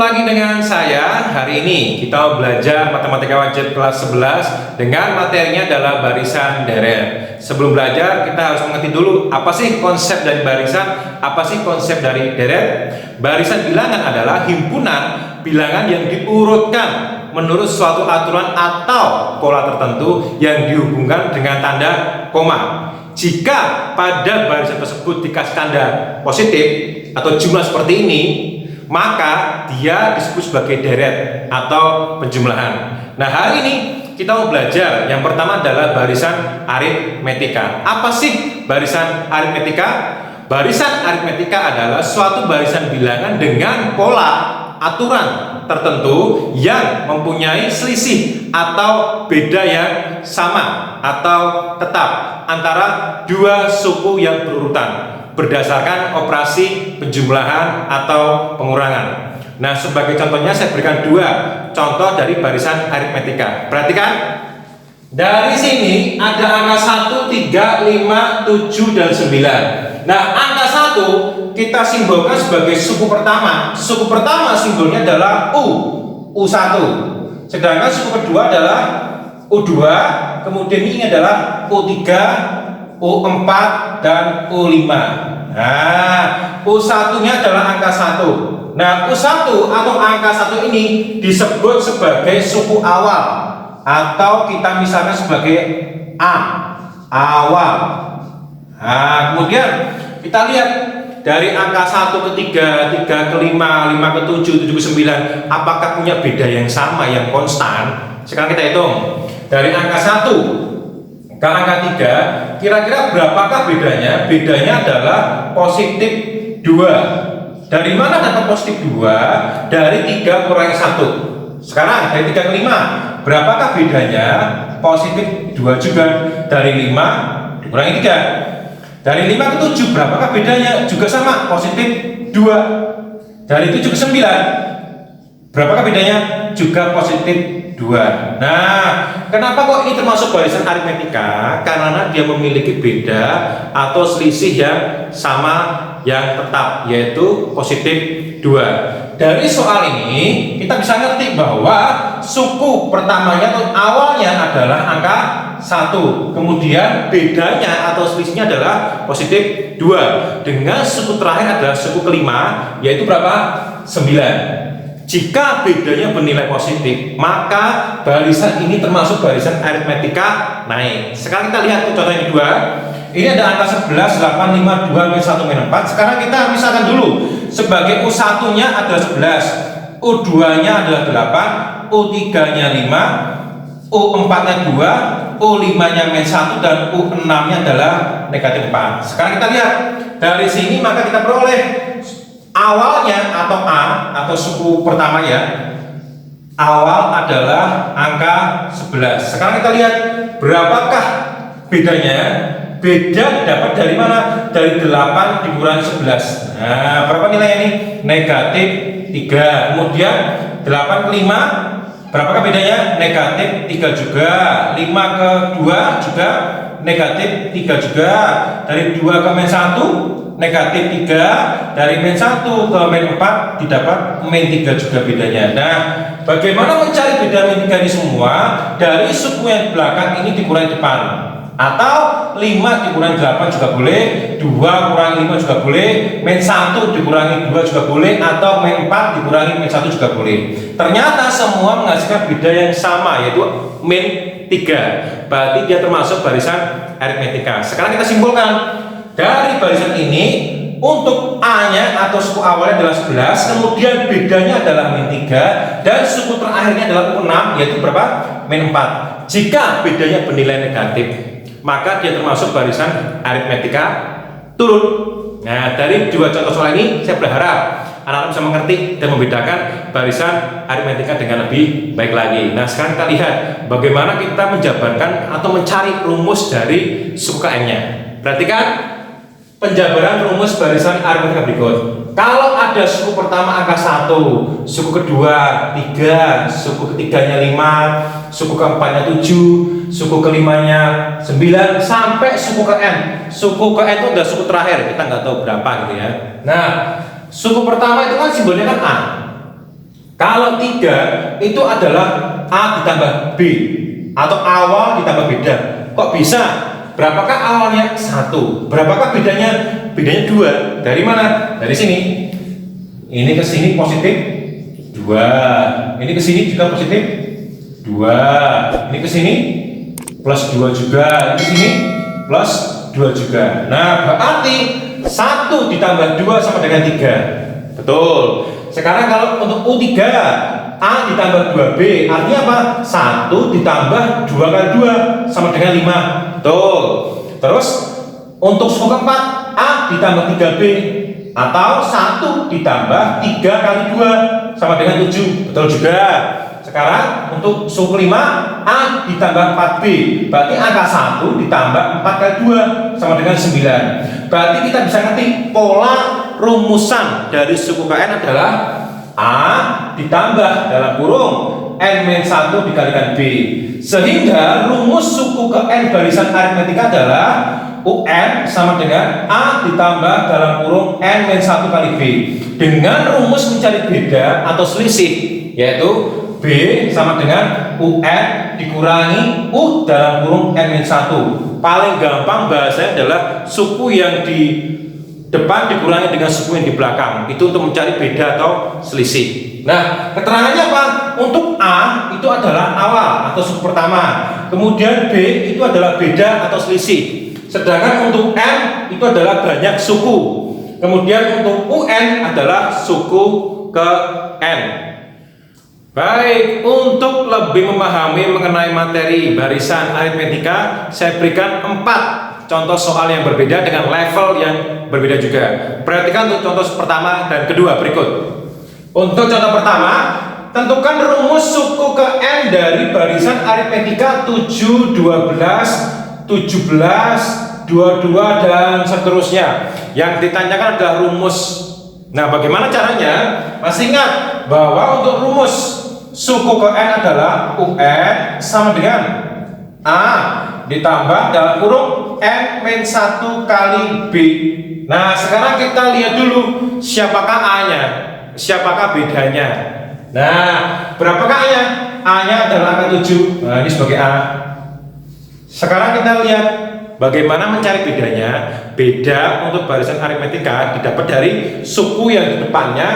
lagi dengan saya. Hari ini kita belajar matematika wajib kelas 11 dengan materinya adalah barisan deret. Sebelum belajar kita harus mengerti dulu apa sih konsep dari barisan, apa sih konsep dari deret. Barisan bilangan adalah himpunan bilangan yang diurutkan menurut suatu aturan atau pola tertentu yang dihubungkan dengan tanda koma. Jika pada barisan tersebut dikasih tanda positif atau jumlah seperti ini, maka dia disebut sebagai deret atau penjumlahan. Nah, hari ini kita mau belajar yang pertama adalah barisan aritmetika. Apa sih barisan aritmetika? Barisan aritmetika adalah suatu barisan bilangan dengan pola aturan tertentu yang mempunyai selisih atau beda yang sama atau tetap antara dua suku yang berurutan berdasarkan operasi penjumlahan atau pengurangan. Nah, sebagai contohnya saya berikan dua contoh dari barisan aritmetika. Perhatikan, dari sini ada angka 1, 3, 5, 7, dan 9. Nah, angka 1 kita simbolkan sebagai suku pertama. Suku pertama simbolnya adalah U1. Sedangkan suku kedua adalah U2, kemudian ini adalah U3, U4 dan U5. Nah, U1-nya adalah angka 1. Nah, U1 atau angka 1 ini disebut sebagai suku awal atau kita misalnya sebagai A, awal. Nah, kemudian kita lihat dari angka 1 ke 3, 3 ke 5, 5 ke 7, 7 ke 9, apakah punya beda yang sama, yang konstan? Sekarang kita hitung. Dari angka 1 ke angka 3, kira-kira berapakah bedanya? Bedanya adalah positif 2. Dari mana dapat positif 2? Dari 3 kurangi 1. Sekarang dari 3 ke 5, berapakah bedanya? Positif 2 juga. Dari 5 dikurangi 3. Dari 5 ke 7, berapakah bedanya? Juga sama, positif 2. Dari 7 ke 9, berapakah bedanya? Juga positif 2. Nah, kenapa kok ini termasuk barisan aritmetika? Karena dia memiliki beda atau selisih yang sama yang tetap, yaitu positif 2. Dari soal ini kita bisa ngerti bahwa suku pertamanya atau awalnya adalah angka 1, kemudian bedanya atau selisihnya adalah positif 2, dengan suku terakhir adalah suku kelima, yaitu berapa? 9. Jika bedanya bernilai positif, maka barisan ini termasuk barisan aritmetika naik. Sekarang kita lihat contoh yang kedua. Ini ada angka 11, 8, 5, 2, 1, 4. Sekarang kita misalkan dulu sebagai U1-nya adalah 11, U2-nya adalah 8, U3-nya 5, U4-nya 2, U5-nya -1, dan U6-nya adalah negatif 4. Sekarang kita lihat dari sini, maka kita peroleh awalnya atau A atau suku pertama ya, awal adalah angka 11. Sekarang kita lihat berapakah bedanya. Beda dapat dari mana? Dari 8 dikurangi 11. Nah, berapa nilainya ini? Negatif 3. Kemudian 8 ke 5, berapakah bedanya? Negatif 3 juga. 5 ke 2 juga negatif 3 juga. Dari 2 ke -1 negatif 3, dari -1 ke -4 didapat -3 juga bedanya. Nah, bagaimana mencari beda -3 ini semua? Dari suku yang di belakang ini dikurangi depan, atau 5 dikurangi 8 juga boleh, 2 kurangi 5 juga boleh, -1 dikurangi 2 juga boleh, atau -4 dikurangi -1 juga boleh. Ternyata semua menghasilkan beda yang sama, yaitu -3. Berarti dia termasuk barisan aritmetika. Sekarang kita simpulkan. Dari barisan ini, untuk A-nya atau suku awalnya adalah 11, kemudian bedanya adalah -3, dan suku terakhirnya adalah U6, yaitu berapa? -4. Jika bedanya bernilai negatif, maka dia termasuk barisan aritmetika turun. Nah, dari dua contoh soal ini saya berharap anak-anak bisa mengerti dan membedakan barisan aritmetika dengan lebih baik lagi. Nah, sekarang kita lihat bagaimana kita menjabarkan atau mencari rumus dari suku KM-nya. Perhatikan penjabaran rumus barisan aritmetika berikut. Kalau ada suku pertama angka 1, suku kedua 3, suku ketiganya 5, suku keempatnya 7, suku kelimanya 9, sampai suku ke N. Suku ke N itu udah suku terakhir, kita nggak tahu berapa gitu ya. Nah, suku pertama itu kan simbolnya kan A. Kalau 3 itu adalah A ditambah B atau awal ditambah beda. Kok bisa? Berapakah awalnya? 1. Berapakah bedanya? Bedanya 2. Dari mana? Dari sini. Ini ke sini positif 2. Ini ke sini juga positif 2. Ini ke sini plus 2 juga. Ini ke sini plus 2 juga. Nah, berarti 1 ditambah 2 sama dengan 3. Betul. Sekarang kalau untuk U3, A ditambah 2B, artinya apa? 1 ditambah 2 kali 2 sama dengan 5. Betul. Terus untuk suku keempat, A ditambah 3B atau 1 ditambah 3 kali 2 sama dengan 7. Betul juga. Sekarang untuk suku kelima, A ditambah 4B, berarti angka 1 ditambah 4 kali 2 sama dengan 9. Berarti kita bisa ngerti pola rumusan dari suku KN adalah A ditambah dalam kurung N-1 dikalikan B. Sehingga rumus suku ke N barisan aritmetika adalah UN sama dengan A ditambah dalam kurung N-1 kali B. Dengan rumus mencari beda atau selisih, yaitu B sama dengan UN dikurangi U dalam kurung N-1. Paling gampang bahasanya adalah suku yang di depan dikurangi dengan suku yang di belakang. Itu untuk mencari beda atau selisih. Nah, keterangannya apa? Untuk A itu adalah awal atau suku pertama. Kemudian B itu adalah beda atau selisih. Sedangkan untuk M itu adalah banyak suku. Kemudian untuk UN adalah suku ke N. Baik, untuk lebih memahami mengenai materi barisan aritmetika, saya berikan 4 contoh soal yang berbeda dengan level yang berbeda juga. Perhatikan untuk contoh pertama dan kedua berikut. Untuk contoh pertama, tentukan rumus suku ke N dari barisan aritmetika 7, 12, 17, 22 dan seterusnya. Yang ditanyakan adalah rumus. Nah, bagaimana caranya? Masih ingat bahwa untuk rumus suku ke N adalah UN sama dengan A ditambah dalam kurung N-1 kali B. Nah, sekarang kita lihat dulu siapakah A-nya, siapakah bedanya. Nah, berapakah A-nya? A-nya adalah angka 7. Nah, ini sebagai A. Sekarang kita lihat bagaimana mencari bedanya. Beda untuk barisan aritmetika didapat dari suku yang di depannya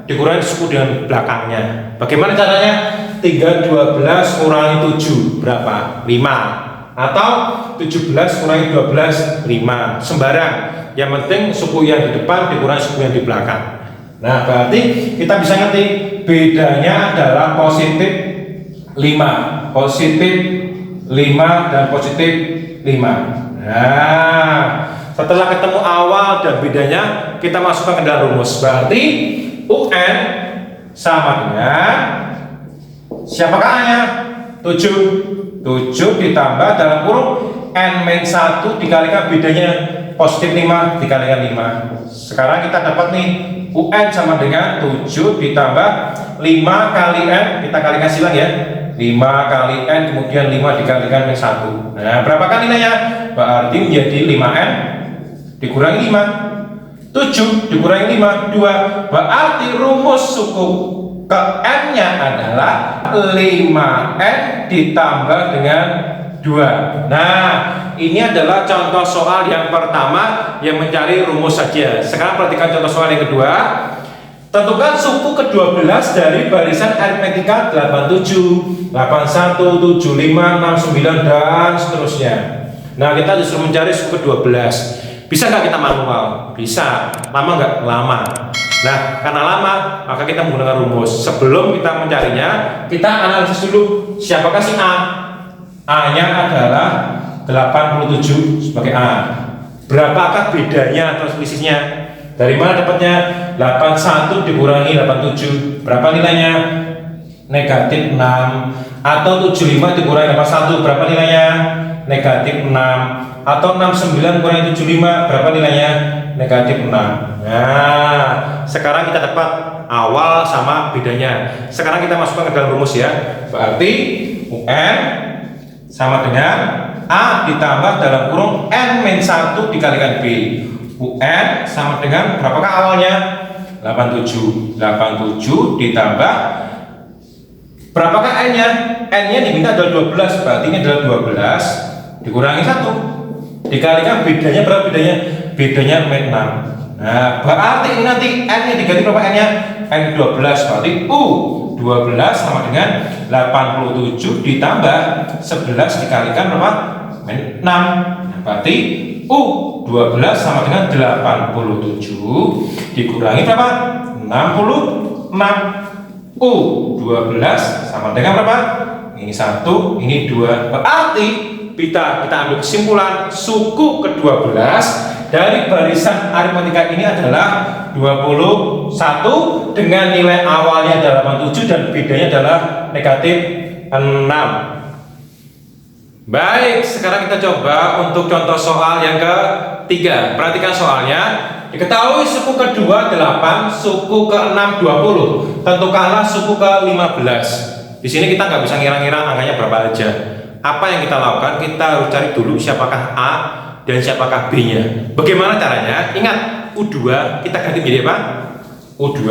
dikurangi suku dengan belakangnya. Bagaimana caranya? 3 12 kurangi 7 berapa? 5. Atau 17 kurangi 12 5. Sembarang. Yang penting suku yang di depan dikurangi suku yang di belakang. Nah, berarti kita bisa ngerti bedanya adalah positif 5. Positif 5 dan positif 5. Nah, setelah ketemu awal dan bedanya, kita masukkan ke dalam rumus. Berarti UN sama dengan siapakah A-nya? 7. 7 ditambah dalam kurung N-1 dikalikan bedanya positif 5 dikalikan 5. Sekarang kita dapat nih UN sama dengan 7 ditambah 5 kali N, kita kalikan silang ya. 5 kali N kemudian 5 dikalikan dengan 1. Nah, berapakah nilainya? Berarti menjadi 5N dikurangi 5. 7 dikurangi 5, 2. Berarti rumus suku ke N-nya adalah 5N ditambah dengan 2. Nah, ini adalah contoh soal yang pertama yang mencari rumus saja. Sekarang perhatikan contoh soal yang kedua. Tentukan suku ke-12 dari barisan aritmetika 87, 81, 75, 69 dan seterusnya. Nah, kita disuruh mencari suku ke-12. Bisa nggak kita manual? Bisa. Lama nggak? Lama. Nah, karena lama, maka kita menggunakan rumus. Sebelum kita mencarinya, kita analisis dulu siapakah si A. A-nya adalah 87 sebagai A. Berapakah bedanya atau selisihnya? Dari mana dapatnya? 81 dikurangi 87. Berapa nilainya? Negatif 6. Atau 75 dikurangi 81. Berapa nilainya? Negatif 6. Atau 69 kurangi 75. Berapa nilainya? Negatif 6. Nah, sekarang kita dapat awal sama bedanya. Sekarang kita masukkan ke dalam rumus ya. Berarti UN sama dengan A ditambah dalam kurung N-1 dikalikan B. UN sama dengan berapakah awalnya? 87. 87 ditambah Berapakah N-nya? N-nya diminta adalah 12, berarti ini adalah 12 dikurangi 1 dikalikan bedanya berapa bedanya? Bedanya min 6. Nah, berarti ini nanti N-nya diganti berapa N-nya? N 12, berarti U 12 sama dengan 87 ditambah 11 dikalikan berapa? Min 6. Nah, berarti U 12 sama dengan 87 dikurangi berapa? 66. U 12 sama dengan berapa? Ini 1, ini 2. Berarti kita ambil kesimpulan suku ke-12 dari barisan aritmatika ini adalah 21 dengan nilai awalnya adalah 87 dan bedanya adalah negatif 6. Baik, sekarang kita coba untuk contoh soal yang ketiga. Perhatikan soalnya. Diketahui suku ke-2 8, suku ke-6 20. Tentukanlah suku ke-15. Di sini kita nggak bisa ngira-ngira angkanya berapa aja. Apa yang kita lakukan? Kita harus cari dulu siapakah A dan siapakah B-nya. Bagaimana caranya? Ingat, U2 kita ganti menjadi apa? U2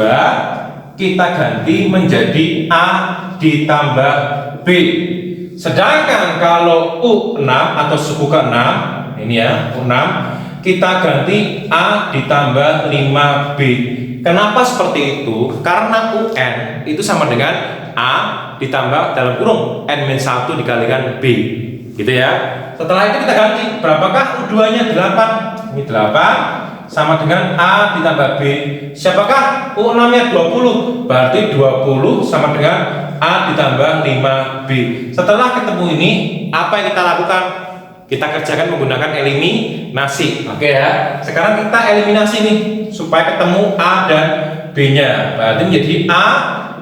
kita ganti menjadi A ditambah B. Sedangkan kalau U6 atau suku ke-6, ini ya, U6 kita ganti A ditambah 5B. Kenapa seperti itu? Karena UN itu sama dengan A ditambah dalam kurung N-1 dikalikan B. Gitu ya. Setelah itu kita ganti. Berapakah U2-nya? 8. Ini 8 sama dengan A ditambah B. Siapakah U6-nya? 20. Berarti 20 sama dengan A ditambah 5B. Setelah ketemu ini, apa yang kita lakukan? Kita kerjakan menggunakan eliminasi. Oke ya. Sekarang kita eliminasi nih supaya ketemu A dan B-nya. Berarti menjadi A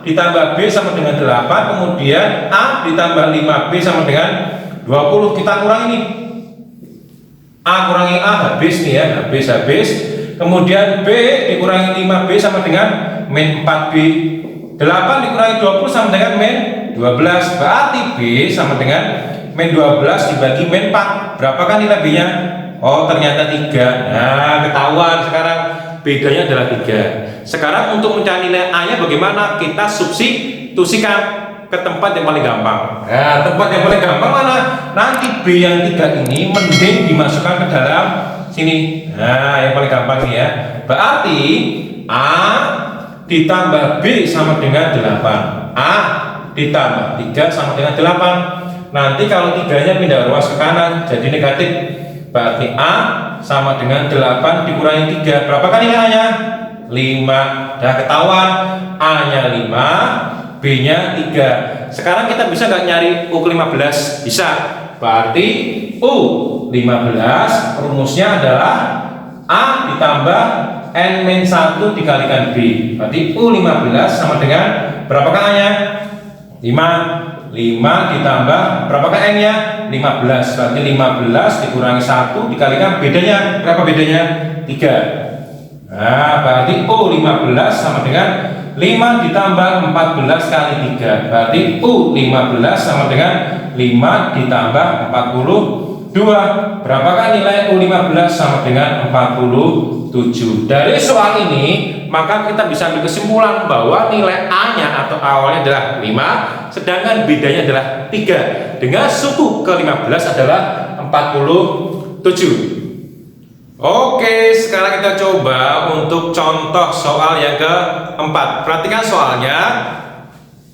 ditambah B sama dengan 8, kemudian A ditambah 5B sama dengan 20. Kita kurangi nih. A kurangi A habis nih ya, habis. Kemudian B dikurangi 5B sama dengan min 4B. 8 dikurangi 20 sama dengan min 12. Berarti B sama dengan min 12 dibagi min 4. Berapakah nilai B-nya? Oh, ternyata 3. Nah, ketahuan sekarang bedanya adalah 3. Sekarang untuk mencari nilai A-nya bagaimana? Kita substitusikan ke tempat yang paling gampang. Nah, tempat yang paling gampang mana? Nanti B yang 3 ini mending dimasukkan ke dalam sini. Nah, yang paling gampang ini ya. Berarti A ditambah B sama dengan 8. A ditambah 3 sama dengan 8. Nanti kalau 3-nya pindah ruas ke kanan jadi negatif. Berarti A sama dengan 8 dikurangi 3. Berapakah nilai A-nya? 5. Dah ketahuan A-nya 5, B-nya 3. Sekarang kita bisa nggak nyari U ke-15? Bisa. Berarti U15 rumusnya adalah A ditambah N-1 dikalikan B. Berarti U15 sama dengan berapakah A-nya? 5 ditambah berapakah N-nya? 15. Berarti 15 dikurangi 1 dikalikan bedanya. Berapa bedanya? 3. Nah, berarti U15 sama dengan 5 ditambah 14 kali 3. Berarti U15 sama dengan 5 ditambah 42. Berapakah nilai U15? Sama dengan 47. Dari soal ini maka kita bisa ambil kesimpulan bahwa nilai A-nya atau awalnya adalah 5, sedangkan bedanya adalah 3. Dengan suku ke-15 adalah 47. Oke, sekarang kita coba untuk contoh soal yang keempat. Perhatikan soalnya.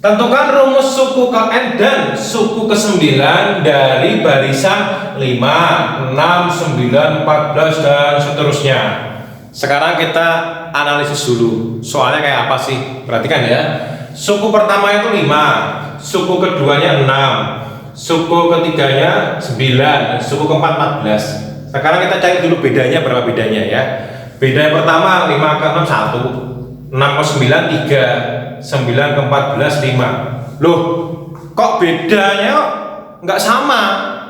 Tentukan rumus suku ke N dan suku ke-9 dari barisan 5, 6, 9, 14 dan seterusnya. Sekarang kita analisis dulu. Soalnya kayak apa sih? Perhatikan ya. Suku pertama itu 5, suku keduanya 6, suku ketiganya 9, suku keempat 14. Sekarang kita cari dulu bedanya, berapa bedanya ya. Beda yang pertama 5 ke 6 1, 6 ke 9 3, 9 ke 14 5. Loh, kok bedanya nggak sama?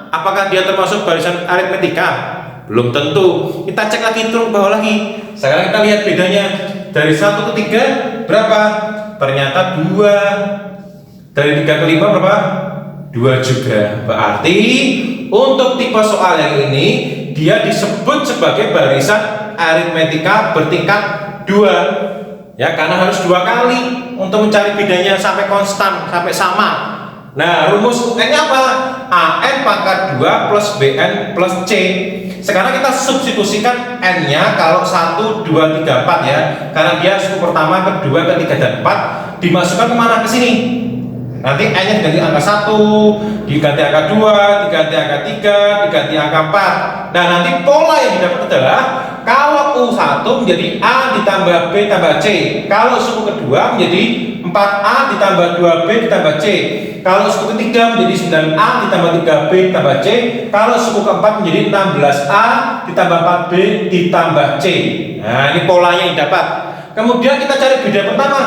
Apakah dia termasuk barisan aritmetika? Belum tentu. Kita cek lagi turun bawah lagi. Sekarang kita lihat bedanya. Dari 1 ke 3 berapa? Ternyata 2. Dari 3 ke 5 berapa? 2 juga. Berarti untuk tipe soal yang ini dia disebut sebagai barisan aritmetika bertingkat 2. Ya, karena harus 2 kali untuk mencari bedanya sampai konstan, sampai sama. Nah, rumus UN-nya apa? AN pangkat 2 plus BN plus C. Sekarang kita substitusikan N-nya kalau 1, 2, 3, 4 ya. Karena dia suku pertama, kedua, ketiga, dan 4. Dimasukkan kemana? Ke sini. Nanti N-nya diganti angka 1, diganti angka 2, diganti angka 3, diganti angka 4. Nah, nanti pola yang didapat adalah kalau U1 menjadi A ditambah B tambah C. Kalau suku kedua menjadi 4A ditambah 2B ditambah C. Kalau suku ketiga menjadi 9A ditambah 3B ditambah C. Kalau suku keempat menjadi 16A ditambah 4B ditambah C. Nah, ini polanya yang dapat. Kemudian kita cari beda pertama.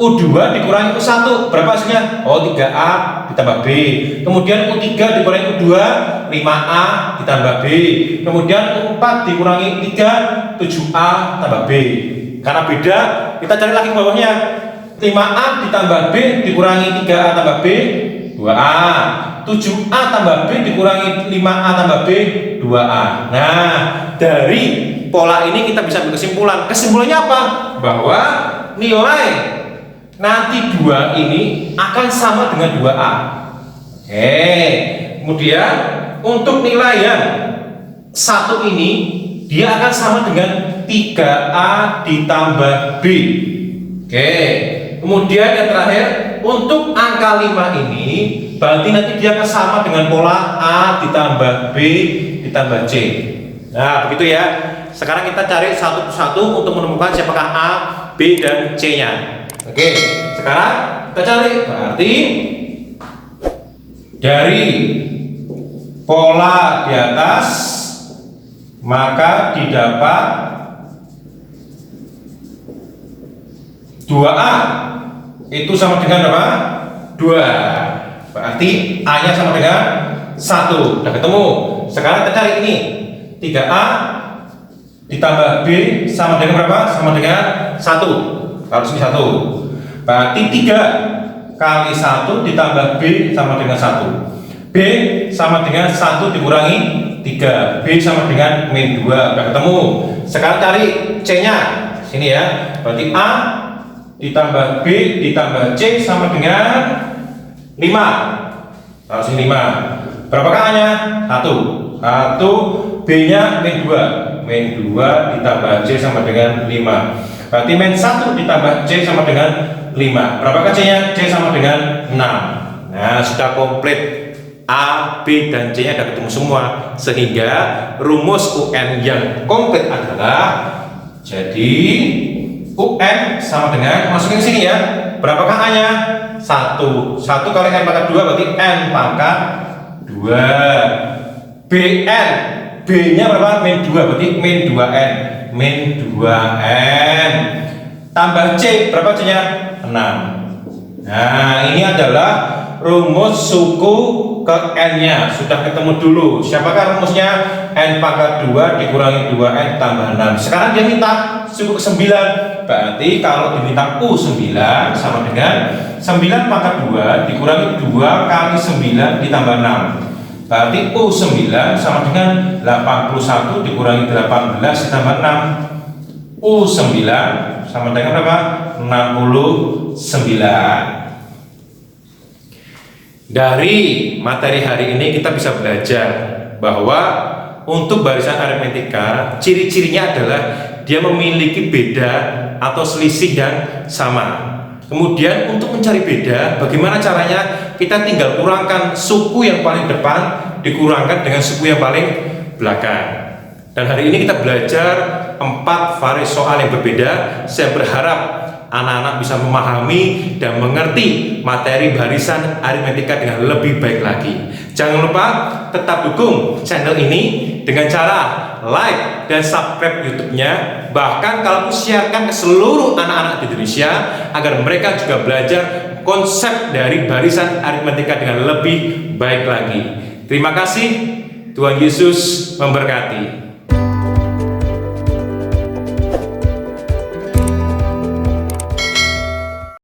U2 dikurangi U1, berapa hasilnya? Oh, 3A ditambah B. Kemudian U3 dikurangi U2, 5A ditambah B. Kemudian U4 dikurangi 3, 7A tambah B. Karena beda, kita cari lagi bawahnya. 5A ditambah B dikurangi 3A tambah B, 2A. 7A tambah B dikurangi 5A tambah B, 2A. Nah, dari pola ini kita bisa ambil kesimpulan. Kesimpulannya apa? Bahwa nilai nanti 2 ini akan sama dengan 2A. Kemudian untuk nilai yang 1 ini dia akan sama dengan 3A ditambah B. Kemudian yang terakhir untuk angka 5 ini berarti nanti dia akan sama dengan pola A ditambah B ditambah C. Nah, begitu ya. Sekarang kita cari satu persatu untuk menemukan siapakah A, B, dan C-nya. Sekarang kita cari berarti dari pola di atas maka didapat 2A itu sama dengan apa? 2. Berarti A-nya sama dengan 1. Udah ketemu. Sekarang kita cari ini 3A ditambah B sama dengan berapa? Sama dengan 1. Harus ini 1. Berarti 3 kali 1 ditambah B sama dengan 1. B sama dengan 1 dikurangi 3. B sama dengan min 2. Udah ketemu. Sekarang cari C-nya. Sini ya. Berarti A ditambah B ditambah C sama dengan 5. Harus ini 5. Berapakah A-nya? 1. 1. B-nya min 2. Min 2 ditambah C sama dengan 5. Berarti min 1 ditambah C sama dengan 5. Berapakah C-nya? C sama dengan 6. Nah, sudah komplit. A, B, dan C-nya sudah ketemu semua. Sehingga rumus UN yang komplit adalah jadi UN sama dengan, masukin ke sini ya. Berapakah A-nya? 1. 1 kali N pangkat 2 berarti N pangkat 2. BN, B-nya berapa? Min 2 berarti min 2N. Min 2N tambah C, berapa C-nya? 6. Nah, ini adalah rumus suku ke N-nya. Sudah ketemu dulu. Siapakah rumusnya? N pangkat 2 dikurangi 2N tambah 6. Sekarang dia minta suku ke 9. Berarti kalau diminta U9 sama dengan 9 pangkat 2 dikurangi 2 kali 9 ditambah 6. Berarti U9 sama dengan 81 dikurangi 18 ditambah 6. U9 sama dengan berapa? 69. Dari materi hari ini kita bisa belajar bahwa untuk barisan aritmetika ciri-cirinya adalah dia memiliki beda atau selisih yang sama. Kemudian untuk mencari beda, bagaimana caranya? Kita tinggal kurangkan suku yang paling depan dikurangkan dengan suku yang paling belakang. Dan hari ini kita belajar 4 varis soal yang berbeda. Saya berharap anak-anak bisa memahami dan mengerti materi barisan aritmetika dengan lebih baik lagi. Jangan lupa tetap dukung channel ini dengan cara like dan subscribe YouTube-nya. Bahkan kalau siarkan ke seluruh anak-anak di Indonesia agar mereka juga belajar konsep dari barisan aritmetika dengan lebih baik lagi. Terima kasih. Tuhan Yesus memberkati.